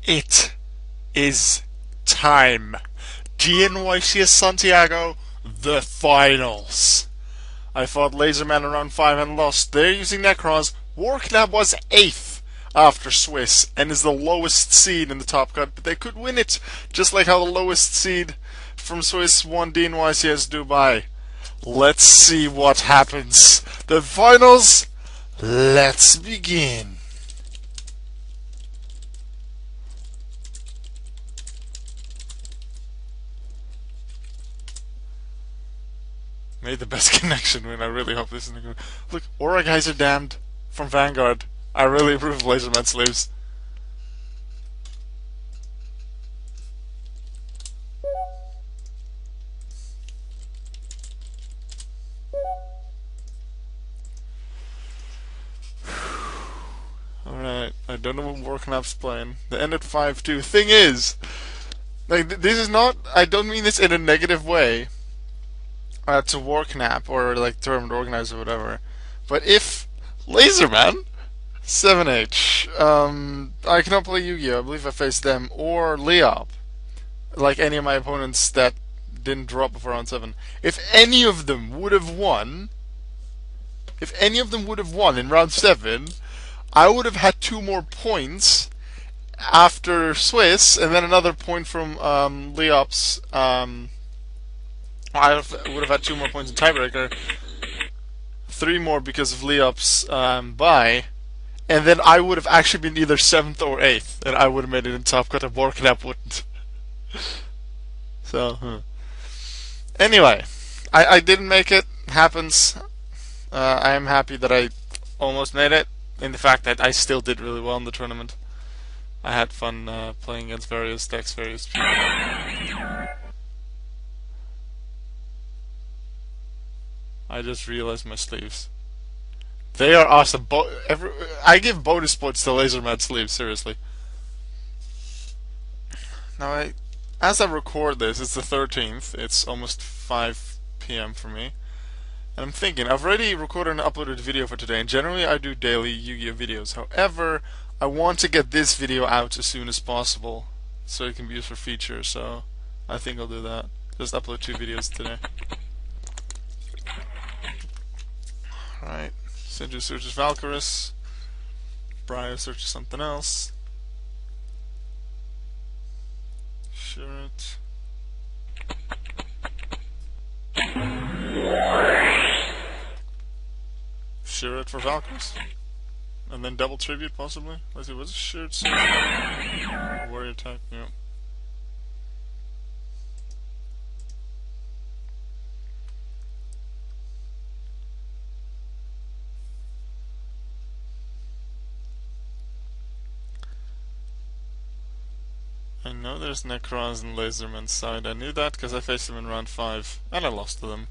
It is time. DNYCS Santiago, the finals. I fought Laserman in round 5 and lost. They're using Nekroz. Warclub was 8th after Swiss and is the lowest seed in the top cut, but they could win it, just like how the lowest seed from Swiss won DNYCS Dubai. Let's see what happens. The finals, let's begin. Made the best connection win. I really hope this isn't good. Look, Aura guys are damned from Vanguard. I really approve of Laserman sleeves. Alright, I don't know what Warknap's playing. They end at 5-2. Thing is, like, this is not. I don't mean this in a negative way. To Warknap or like Tournament Organizer or whatever. But if Laserman 7H, I cannot play Yu-Gi-Oh! I believe I faced them or Leop, like any of my opponents that didn't drop before round 7. If any of them would have won, in round 7, I would have had 2 more points after Swiss, and then another point from Leop's. I would have had 2 more points in tiebreaker, 3 more because of Leop's bye, and then I would have actually been either 7th or 8th, and I would have made it in top cut, and Warclap wouldn't. So, anyway, I didn't make it. Happens. I am happy that I almost made it, in the fact that I still did really well in the tournament. I had fun playing against various decks, various people. I just realized my sleeves. They are awesome. I give bonus points to Laserman sleeves, seriously. Now, as I record this, it's the 13th. It's almost 5 p.m. for me. And I'm thinking, I've already recorded and uploaded a video for today, and generally I do daily Yu-Gi-Oh! Videos. However, I want to get this video out as soon as possible, so it can be used for features, so I think I'll do that. Just upload 2 videos today. Alright, Sinju searches Valkyris, Briar searches something else. Shirt. Shirt for Valkyris. And then double tribute possibly. Let's see, what's Shirt? Warrior type, yeah. I know there's Nekroz and Laserman's side. I knew that because I faced them in round 5, and I lost to them.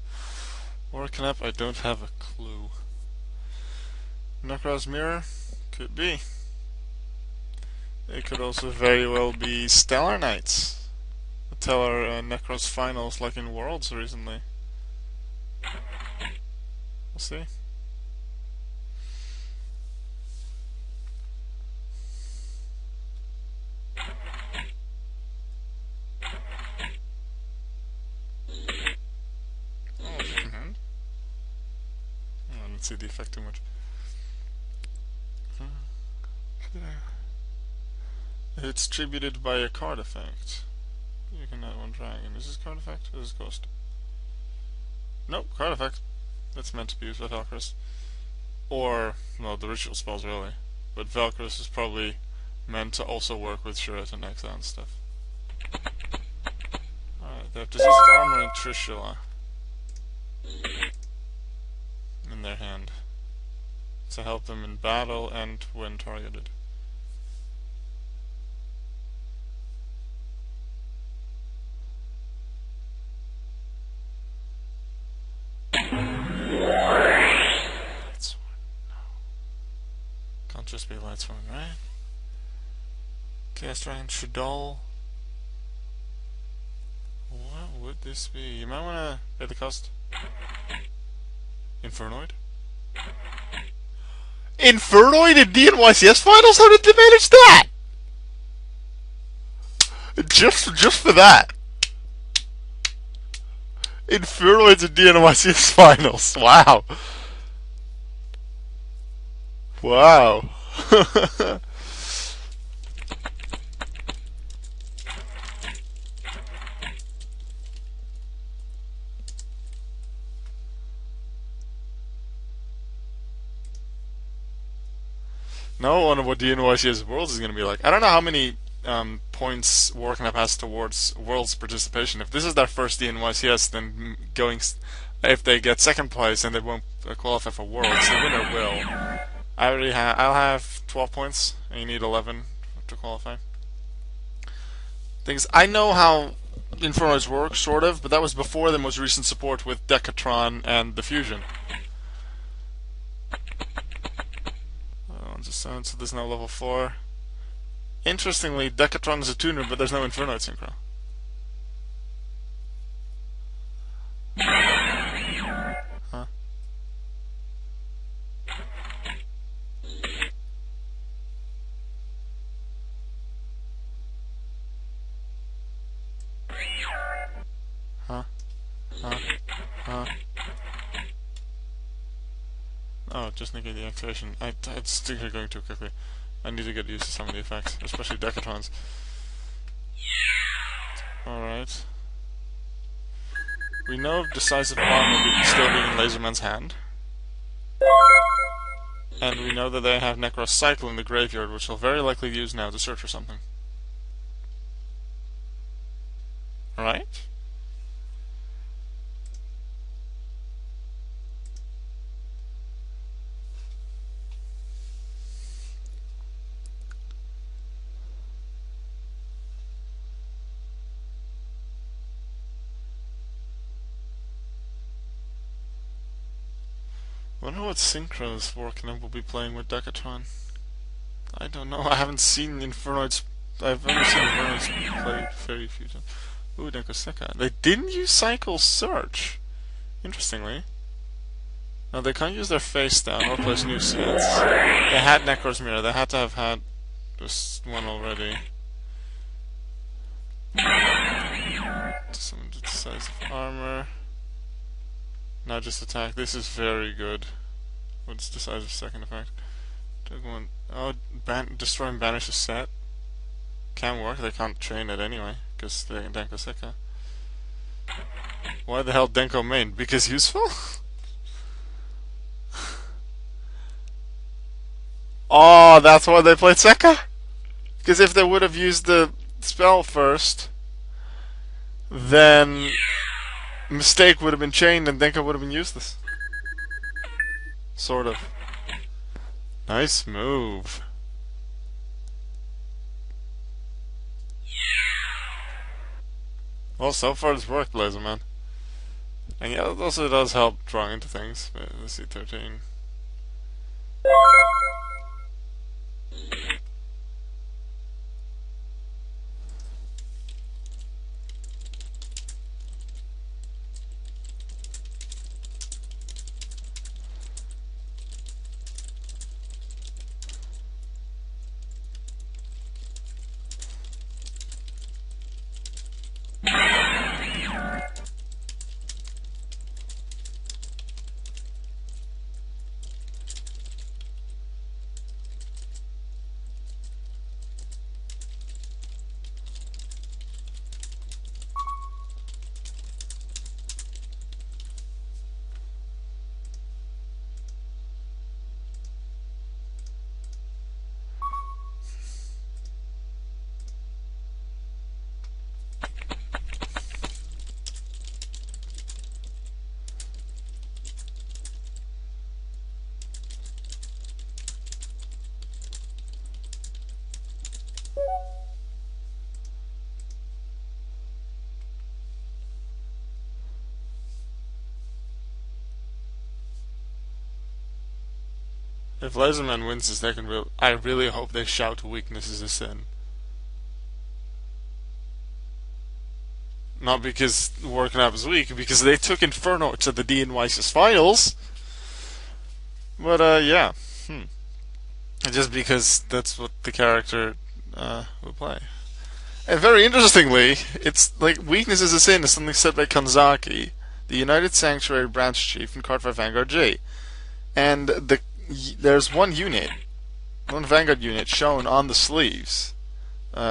Warclap, I don't have a clue. Nekroz Mirror? Could be. It could also very well be Stellar Knights. Tell our Nekroz finals like in Worlds recently. We'll see. See the effect too much. It's tributed by a card effect. You can add 1 dragon. Is this card effect? Or is this cost? Nope, card effect. That's meant to be used by Valkyris. Or, well, the ritual spells really. But Valkyris is probably meant to also work with Shureta and Exile and stuff. Alright, they have Disease of Armor and Trishula in their hand to help them in battle and when targeted. Lightsworn, no. Can't just be Lightsworn, right? Chaos Dragon Shadol. What would this be? You might wanna pay the cost. Infernoid? Infernoid in DNYCS finals? How did they manage that? Just for that. Infernoid's in DNYCS finals. Wow. Wow. Now I wonder what DNYCS Worlds is going to be like. I don't know how many points Warcraft has towards Worlds participation. If this is their first DNYCS, then if they get second place, then they won't qualify for Worlds. The winner will. I'll have 12 points, and you need 11 to qualify. I know how Infernoids work, sort of, but that was before the most recent support with Decatron and the Fusion. So there's no level 4. Interestingly, Decatron is a tuner, but there's no Infernoid synchro. Huh? Huh? Huh? Huh? Oh, just negate the activation. It's still going too quickly. I need to get used to some of the effects, especially Decatrons. Alright. We know Decisive Arm will be still being in Laserman's hand. And we know that they have Nekroz Cycle in the graveyard, which they'll very likely use now to search for something. Alright? I wonder what synchros Warcraft will be playing with Decatron. I don't know. I haven't seen Infernoids. I've only seen Infernoids play very few times. Ooh, Nekoseka. They didn't use Cycle Search. Interestingly. No, they can't use their face down or place new sets. They had Nekroz Mirror. They had to have had this one already. Summon Decisive Armor. Now just attack. This is very good. What's decisive second effect? Take one. Oh, destroy and banish a set. Can work. They can't train it anyway because they're in Denko Seka. Why the hell Denko main? Because useful? Oh, that's why they played Seka? Because if they would have used the spell first, then Mistake would have been chained and Denko would have been useless. Sort of. Nice move. Well, so far it's worked, Laserman. And yeah, it also does help drawing into things. But let's see, 13. If Laserman wins the second wheel, I really hope they shout weakness is a sin. Not because Warcraft is weak, because they took Inferno to the DNYCS finals. But yeah, just because that's what the character will play. And very interestingly, it's like weakness is a sin is something said by Kanzaki, the United Sanctuary Branch Chief in Card 5 Vanguard G. And there's one Vanguard unit shown on the sleeves.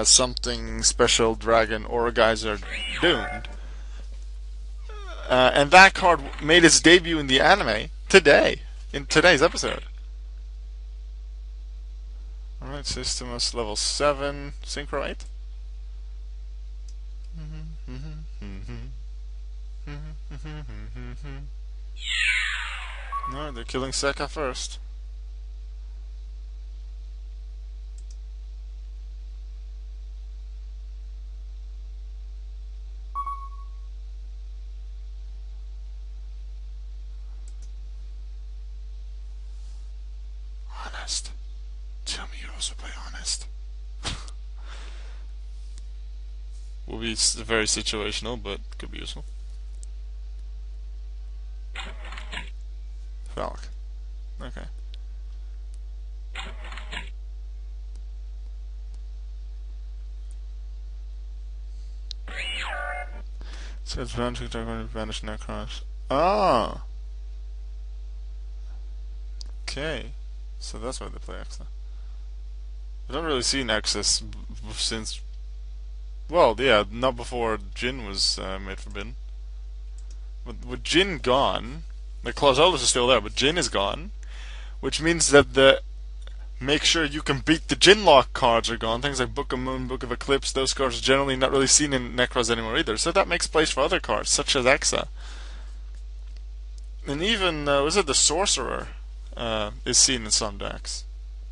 Something special dragon or geyser doomed. And that card made its debut in the anime today, in today's episode. Alright, Systemos level 7, Synchro 8. No, they're killing Sekka first. Honest. Tell me you also play honest. Will be very situational, but could be useful. Falk. Okay. So it's bound to going to vanish Nekroz. Ah! Okay. So that's why they play Exa. I don't really see Nexus since... Well, yeah, not before Jin was made forbidden. But with Jin gone... The Clausolus is still there, but Jin is gone. Which means that the... Make sure you can beat the Jin lock cards are gone. Things like Book of Moon, Book of Eclipse, those cards are generally not really seen in Nekroz anymore either. So that makes place for other cards, such as Exa. And even, was it the Sorcerer? Is seen in some decks.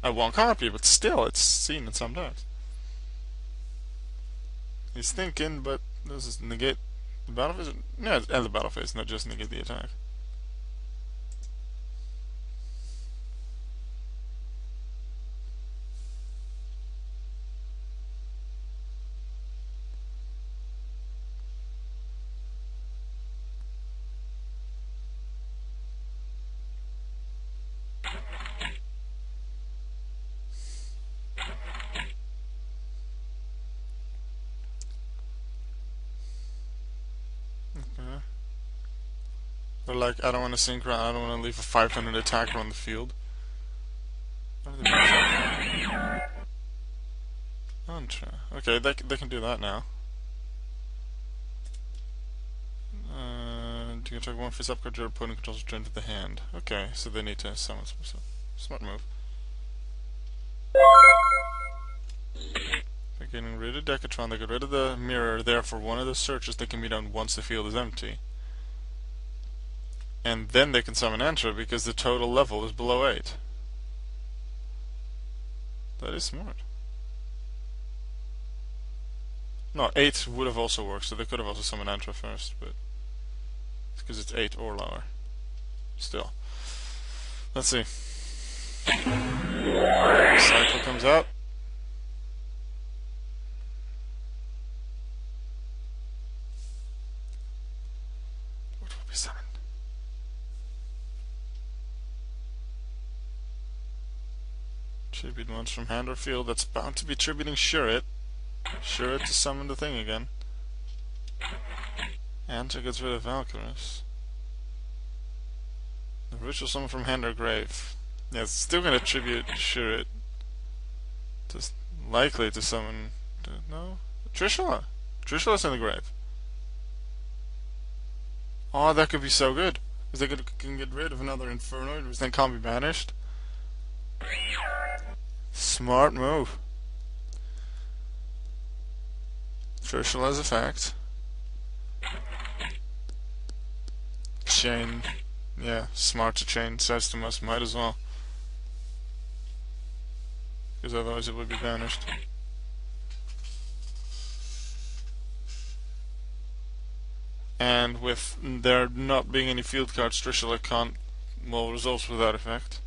I won't copy, but still, it's seen in some decks. He's thinking, but does this negate the battle phase? No, and the battle phase, not just negate the attack. They're like, I don't want to synchro, I don't want to leave a 500 attacker on the field. Okay, they can do that now. You can check one face up card your opponent controls return to the hand. Okay, so they need to summon some stuff. Smart move. They're getting rid of Decatron, they get rid of the mirror, therefore one of the searches they can be done once the field is empty. And then they can summon Entra because the total level is below 8. That is smart. No, 8 would have also worked, so they could have also summoned Entra first, but it's because it's 8 or lower. Still. Let's see. Cycle comes out. What will be summoned? Tribute once from hand or field. That's bound to be tributing Shurit. Shurit to summon the thing again. Anta gets rid of Valkyries. The ritual summon from hand or grave. Yeah, it's still gonna tribute Shurit. Just likely to summon. No? Trishula! Trishula's in the grave. Oh, that could be so good. Because they can get rid of another Infernoid, which then can't be banished. Smart move. Trishula as a fact. Chain. Yeah, smart to chain Systemos, might as well. Because otherwise it would be banished. And with there not being any field cards, Trishula can't, well, resolves without effect.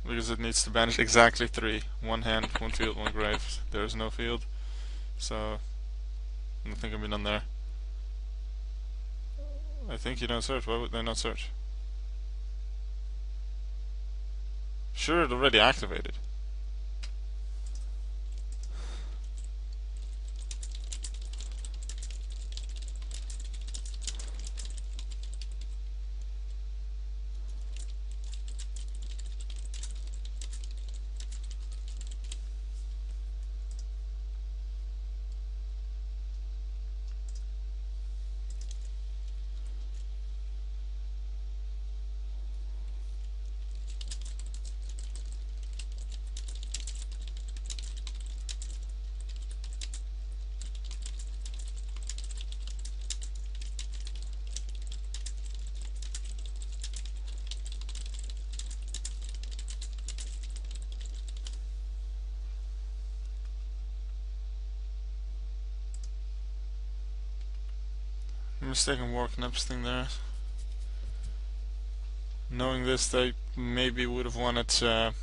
Because it needs to banish exactly 3. 1 hand, 1 field, 1 grave. There is no field. So, nothing can be done there. I think you don't search. Why would they not search? Sure, it already activated. mistaken Warknap's thing there. Knowing this, they maybe would have wanted to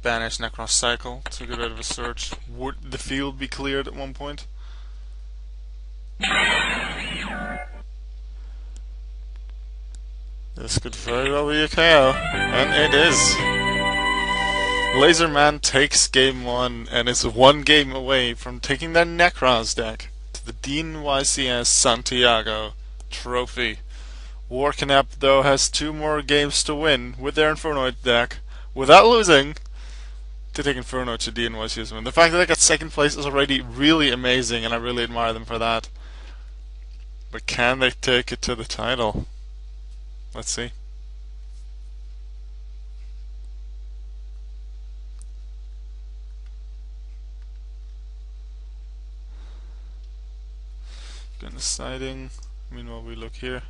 banish Nekroz cycle to get rid of a search. Would the field be cleared at one point? This could very well be a KO, and it is. Laserman takes game 1 and is 1 game away from taking their Nekroz deck to the DNYCS Santiago trophy. Warknap, though, has 2 more games to win with their Infernoid deck without losing to take Infernoid to DNYCS win. The fact that they got 2nd place is already really amazing, and I really admire them for that. But can they take it to the title? Let's see. Going to siding. Meanwhile, we look here.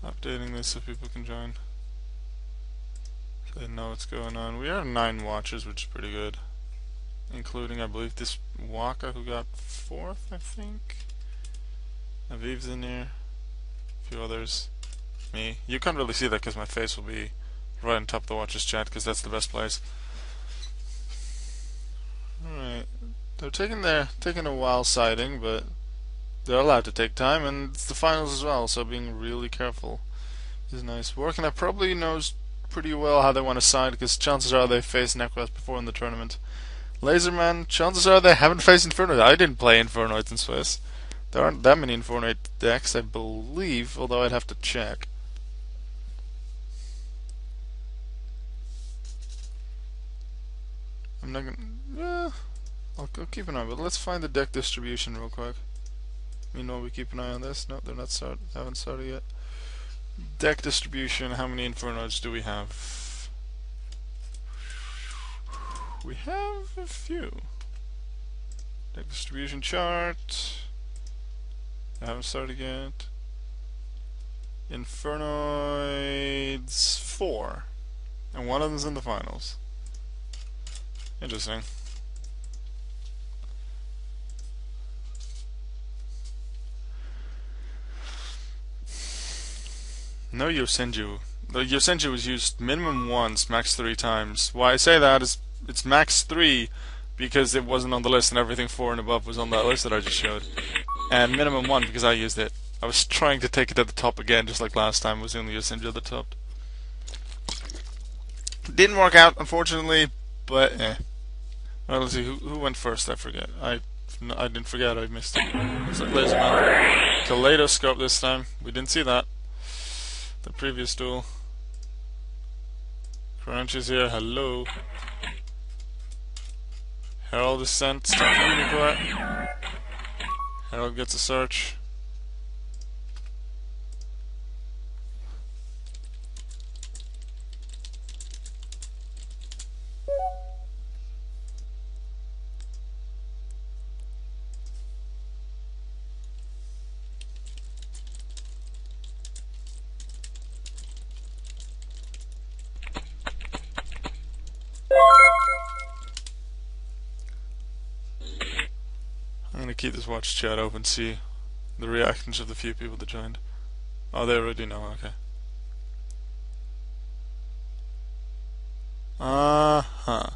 Updating this so people can join. So they know what's going on. We have 9 watchers, which is pretty good. Including, I believe, this Waka who got 4th, I think. Aviv's in here. A few others. Me. You can't really see that because my face will be right on top of the watchers chat because that's the best place. Alright. They're taking a while siding, but they're allowed to take time, and it's the finals as well, so being really careful is nice. Warknap probably knows pretty well how they want to side, because chances are they faced Nekroz before in the tournament. Laserman, chances are they haven't faced Infernoid. I didn't play Infernoid in Swiss. There aren't that many Infernoid decks, I believe, although I'd have to check. I'm not gonna... I'll keep an eye, but let's find the deck distribution real quick. Meanwhile, we keep an eye on this. No, they're not haven't started yet. Deck distribution. How many Infernoids do we have? We have a few. Deck distribution chart. I haven't started yet. Infernoids 4, and one of them's in the finals. Interesting. No Yosenju. The Yosenju was used minimum once, max 3 times. Why I say that is it's max 3 because it wasn't on the list and everything 4 and above was on that list that I just showed. And minimum 1 because I used it. I was trying to take it to the top again just like last time, was the only Yosenju at the top. Didn't work out, unfortunately, but eh. Well, let's see, who went first? I forget. I didn't forget, I missed it. It was like Laserman. Kaleidoscope this time. We didn't see that. The previous duel. Crunch is here, hello. Herald is sent to Unicorn. Herald gets a search. I'm gonna keep this watch chat open, see the reactions of the few people that joined. Oh, they already know, okay. Uh-huh.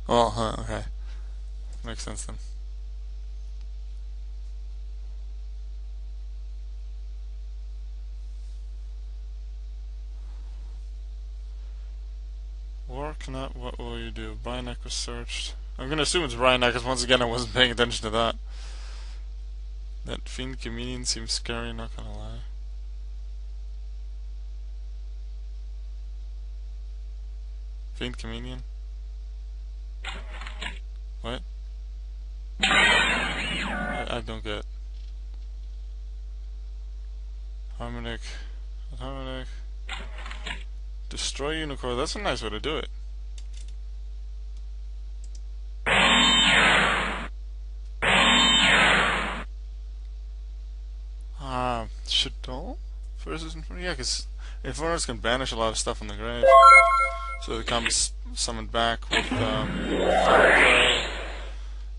Oh, huh, okay. Makes sense then. Warknap, what will you do? Bryanek was searched. I'm gonna assume it's Bryanek, because once again I wasn't paying attention to that. That Fiend Comedian seems scary, not gonna lie. Fiend Comedian? What? I don't get. Harmonic. Harmonic. Destroy unicorn. That's a nice way to do it. Should Duel versus Infernoid? Yeah, because Infernoids can banish a lot of stuff on the grave. So they can't be summoned back with Falco.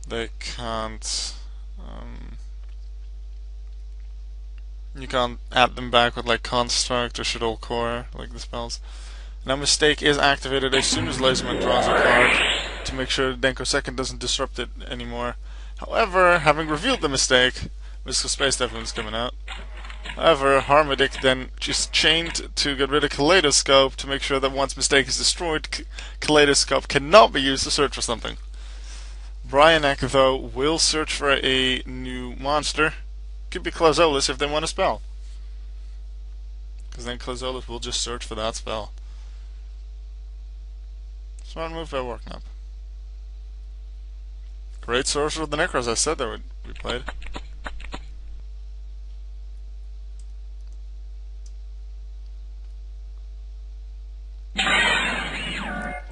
They can't. You can't add them back with like Construct or Shadow Core, like the spells. Now Mistake is activated as soon as Laserman draws a card to make sure Denko Second doesn't disrupt it anymore. However, having revealed the mistake, Mystical Space Devil is coming out. However, Harmodic then just chained to get rid of Kaleidoscope to make sure that once Mistake is destroyed, Kaleidoscope cannot be used to search for something. Bryanek, though, will search for a new monster. Could be Clazolis if they want a spell. Because then Clazolis will just search for that spell. Smart move by Warknap. Great Sorcerer of the Nekroz, I said that would be played.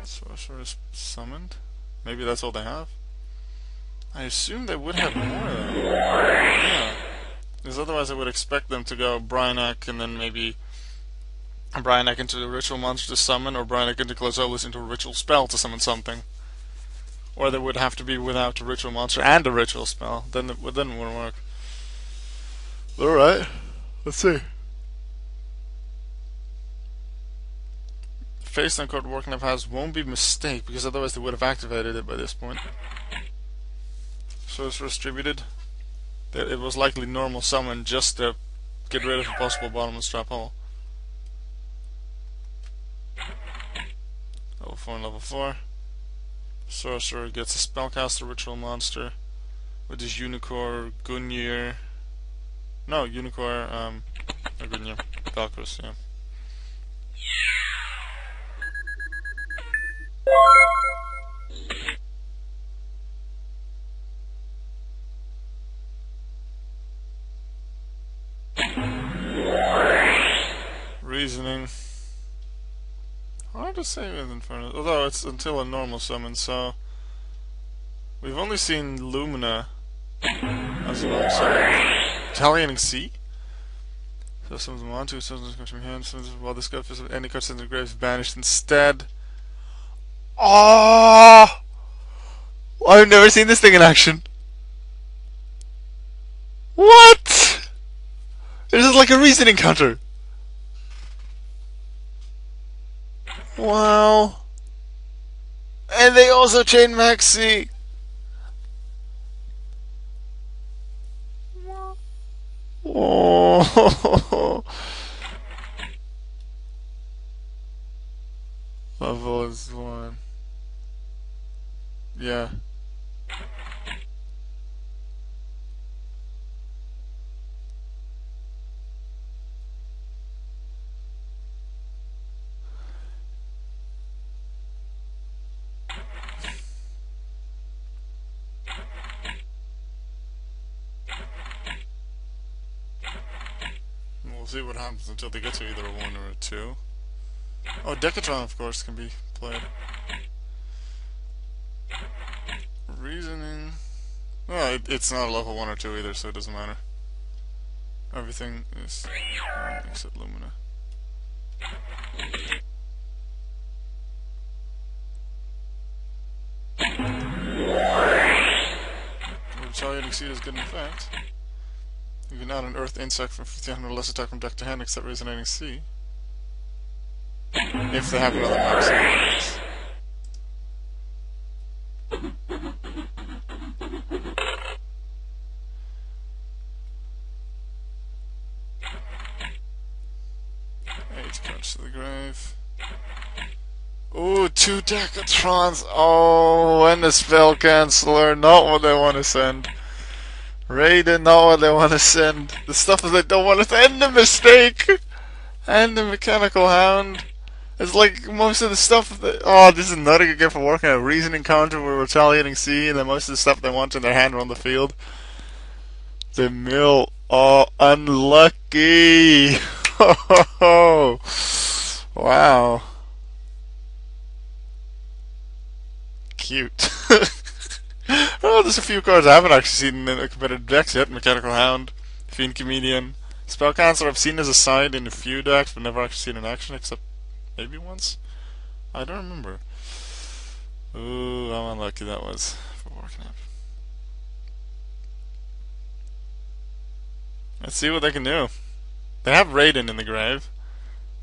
Sorcerer is summoned. Maybe that's all they have. I assume they would have more though. Yeah. Because otherwise I would expect them to go Bryanek and then maybe Bryanek into the ritual monster to summon, or Bryanek into Clazolis into a ritual spell to summon something. Or they would have to be without a ritual monster and a ritual spell. Then it wouldn't work. Alright. Let's see. Face down card Warknap has won't be Mistake, because otherwise they would have activated it by this point. So it's distributed. It was likely normal summon just to get rid of a possible bottomless trap hole. Level 4 and level 4. Sorcerer gets a spellcaster ritual monster with his Unicorn, Gungnir. No, Unicorn, Gungnir. Valkyros, yeah. Reasoning. Hard to say with Inferno, although it's until a normal summon, so we've only seen Lumina as a normal summon. Retaliating Sea? So summons them on, 2 summons come from your hand, summons while this guy fills any card sent to the grave is banished instead. Oh! I've never seen this thing in action. What? This is like a reasoning counter. Wow. And they also chain Maxi. Oh. Level is 1. Yeah. We'll see what happens until they get to either a 1 or a 2. Oh, Decatron, of course, can be played. Reasoning. Well, it's not a level 1 or 2 either, so it doesn't matter. Everything is except Lumina. Retaliating Seed is good in effect. You can add an Earth Insect from 1500 less attack from deck to hand except Resonating Sea. If they have another max. Eight cards to the grave. Ooh, 2 Decatrons! Oh, and the Spell Canceller, not what they want to send. Raiden, not what they want to send. The stuff that they don't want to send, the Mistake! And the Mechanical Hound. It's like most of the stuff that. Oh, this is not a good game for working a Reasoning counter with Retaliating Sea, and then most of the stuff they want in their hand are on the field. The mill. Oh, unlucky. Wow. Cute. Oh, there's a few cards I haven't actually seen in a competitive decks yet. Mechanical Hound, Fiend Comedian. Spell Cancel I've seen as a side in a few decks, but never actually seen in action except maybe once. I don't remember. Ooh, how unlucky that was for Warcnap. Let's see what they can do. They have Raiden in the grave,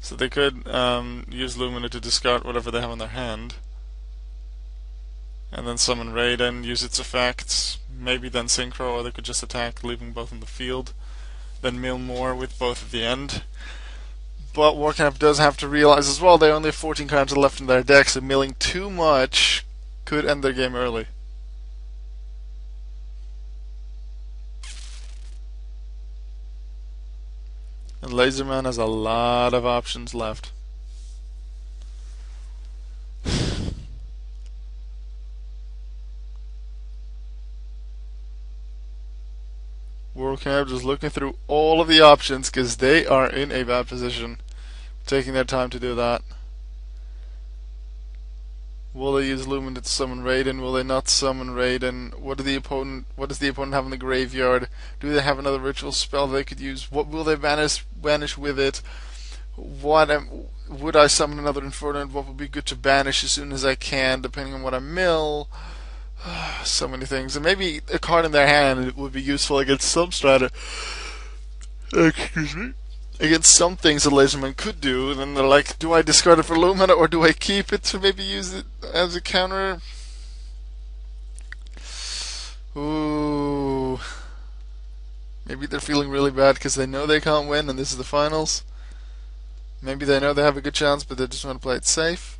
so they could use Lumina to discard whatever they have in their hand. And then summon Raiden, use its effects, maybe then Synchro, or they could just attack, leaving both in the field. Then mill more with both at the end. But Warcamp does have to realize as well they only have 14 cards left in their deck, so milling too much could end their game early. And Laserman has a lot of options left. Warcamp just looking through all of the options because they are in a bad position. Taking their time to do that. Will they use Lumina to summon Raiden? Will they not summon Raiden? What does the opponent have in the graveyard? Do they have another ritual spell they could use? What will they banish with it? Would I summon another Infernoid? What would be good to banish as soon as I can, depending on what I mill? So many things. And maybe a card in their hand would be useful against some excuse me. Against some things a Laserman could do. Then they're like, do I discard it for Lumina or do I keep it to maybe use it as a counter? Ooh. Maybe they're feeling really bad because they know they can't win and this is the finals. Maybe they know they have a good chance but they just want to play it safe.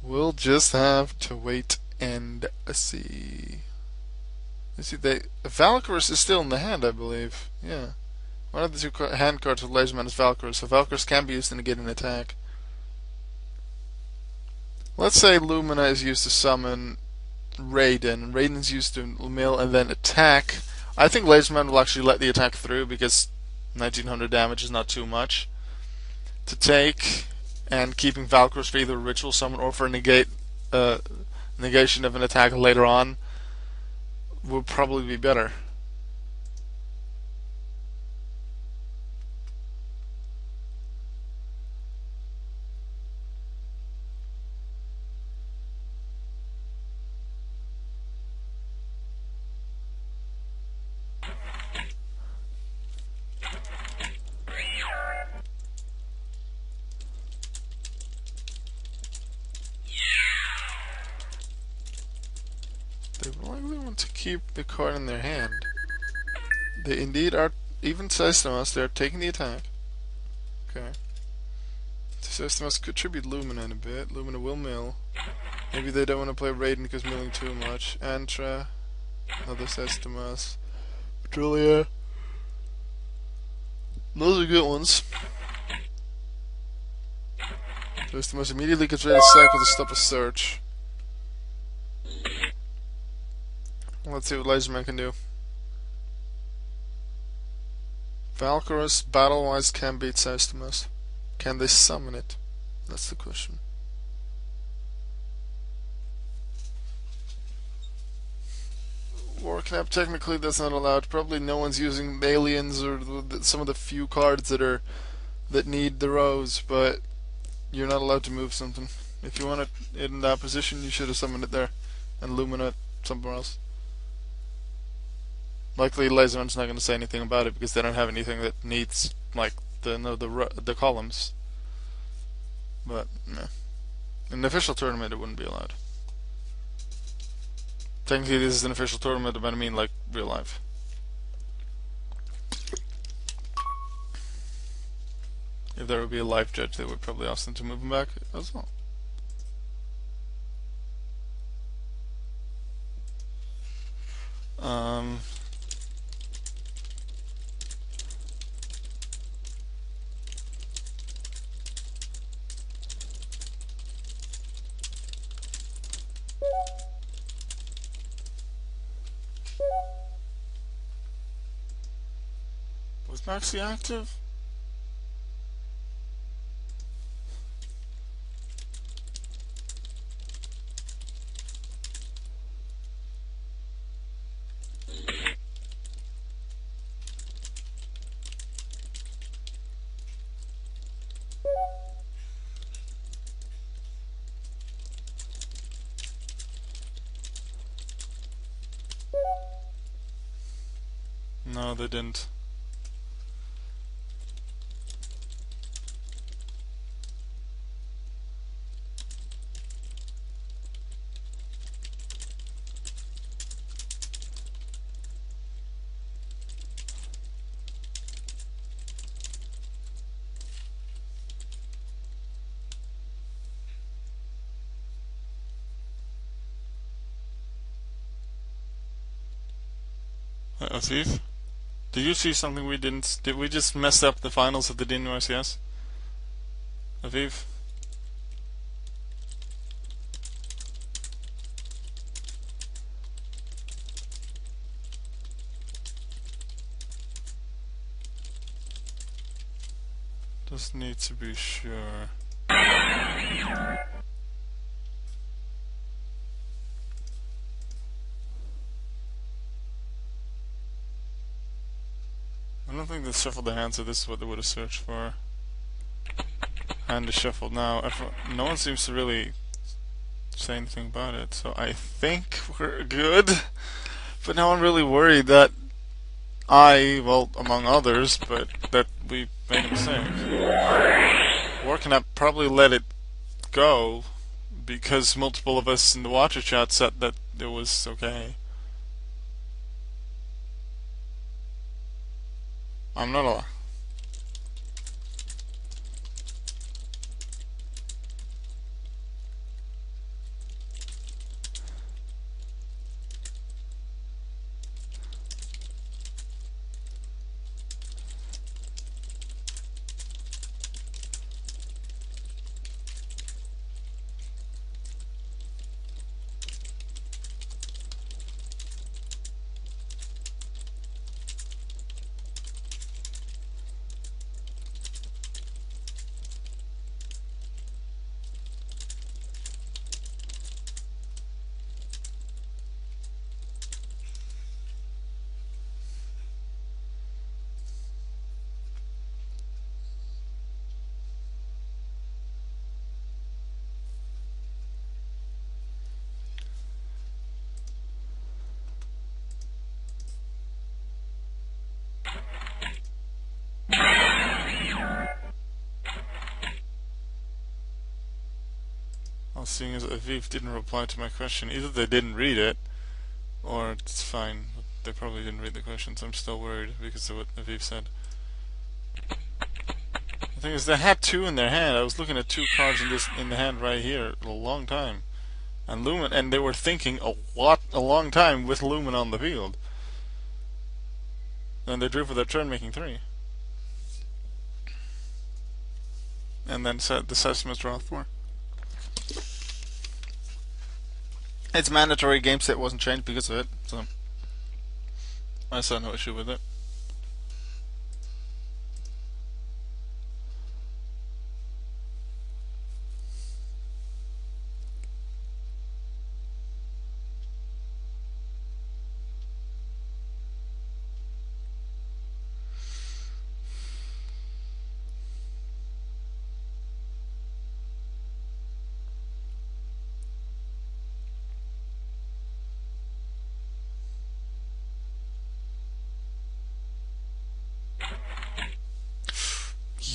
We'll just have to wait and see. Let's see, Valkyrus is still in the hand, I believe. Yeah. One of the two hand cards with Laserman is Valkyrus, so Valkyrus can be used to negate an attack. Let's say Lumina is used to summon Raiden. Raiden's used to mill and then attack. I think Laserman will actually let the attack through because 1900 damage is not too much to take. And keeping Valkyrus for either a ritual summon or for negation of an attack later on would probably be better. They likely want to keep the card in their hand. They indeed are, even Systemos, they are taking the attack. Okay. Systemos could tribute Lumina in a bit. Lumina will mill. Maybe they don't want to play Raiden because milling too much. Antra, another Systemos, Petrulia. Those are good ones. Systemos immediately gets ready to cycle to stop a search. Let's see what Laserman can do. Valkyrus, battle-wise, can beat Systemos. Can they summon it? That's the question. Warcnap technically that's not allowed. Probably no one's using aliens or some of the few cards that need the rose, but you're not allowed to move something. If you want it in that position, you should have summoned it there and Lumina somewhere else. Likely Laserman's not going to say anything about it because they don't have anything that needs like the columns. But no. In an official tournament it wouldn't be allowed. Technically this is an official tournament, but I mean like real life. If there would be a live judge, they would probably ask them to move him back as well. actually active? No, they didn't. Aziz? Did you see something we didn't? Did we just mess up the finals of the DNYCS? Aviv? Just need to be sure. I don't think they shuffled the hand, so this is what they would have searched for. And they shuffled now. No one seems to really say anything about it, so I think we're good. But now I'm really worried that well, among others, but that we made a mistake. Working up probably let it go because multiple of us in the watcher chat said that it was okay. I'm not a... Seeing as Aviv didn't reply to my question, either they didn't read it, or it's fine. They probably didn't read the questions. I'm still worried because of what Aviv said. The thing is, they had two in their hand. I was looking at two cards in the hand right here a long time, and they were thinking a long time with Lumen on the field. And they drew for their turn, making 3, and then said the Sesame draw 4. It's mandatory. Game set wasn't changed because of it, so I saw no issue with it.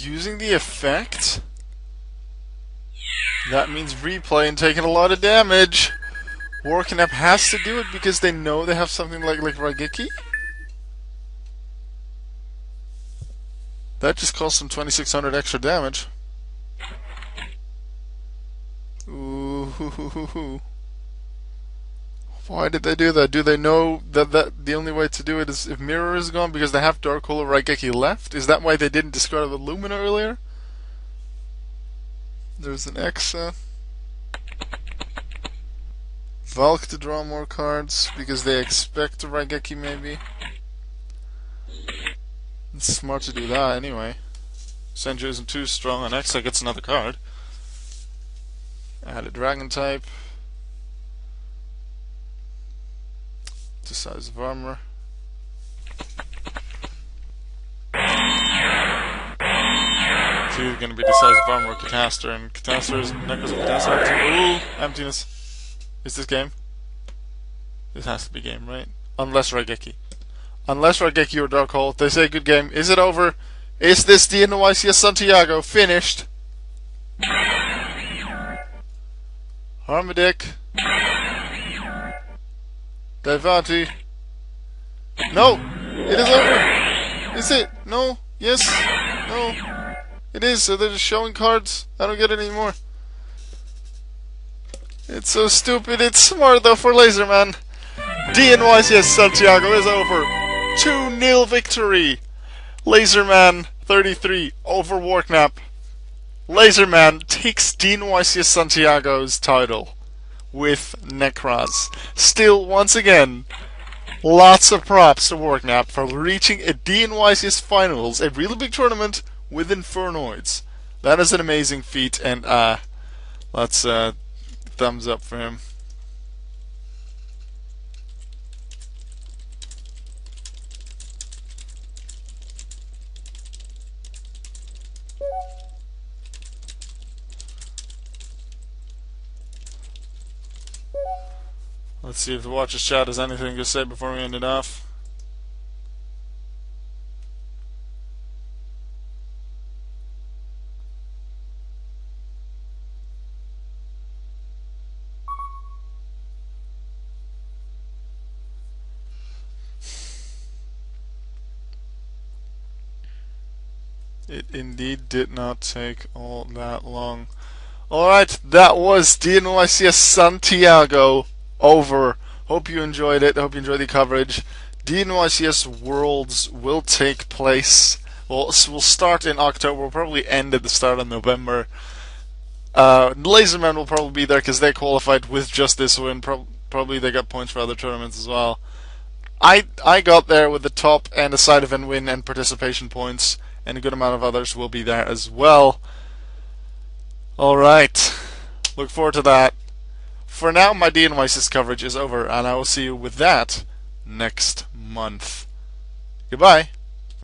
Using the effect? That means replay and taking a lot of damage. Working Up has to do it because they know they have something like Raigeki. That just cost them 2600 extra damage. Ooh. Why did they do that? Do they know that the only way to do it is if Mirror is gone because they have Dark Hole Raigeki left? Is that why they didn't discard the Lumina earlier? There's an Exa. Valk to draw more cards because they expect a Raigeki maybe. It's smart to do that anyway. Senju isn't too strong, and X gets another card. Add a dragon type. Decisive armor. It's either going to be decisive armor or Catastor, and Catastor is Nekroz and Catastor. Ooh, emptiness. Is this game? This has to be game, right? Unless Raigeki. Unless Raigeki or Dark Hole. They say good game. Is it over? Is this DNYCS Santiago finished? Harmadic. Divanti. No! It is over! Is it? No? Yes? No? It is, so they're just showing cards. I don't get it anymore. It's so stupid. It's smart though for Laserman. DNYCS Santiago is over. 2-0 victory. Laserman 33 over Warknap. Laserman takes DNYCS Santiago's title with Nekroz. Still, once again, lots of props to Warknap for reaching a DNYCS finals, a really big tournament with Infernoids. That is an amazing feat, and let's thumbs up for him. Let's see if the Watcher's chat has anything to say before we end it off. It indeed did not take all that long. Alright, that was DNYCS Santiago over. Hope you enjoyed it. Hope you enjoyed the coverage. DNYCS Worlds will take place. Well, we'll start in October. We'll probably end at the start of November. Laserman will probably be there because they qualified with just this win. Probably they got points for other tournaments as well. I got there with the top and a side event win and participation points, and a good amount of others will be there as well. Alright, look forward to that. For now, my DNYCS coverage is over, and I will see you with that next month. Goodbye.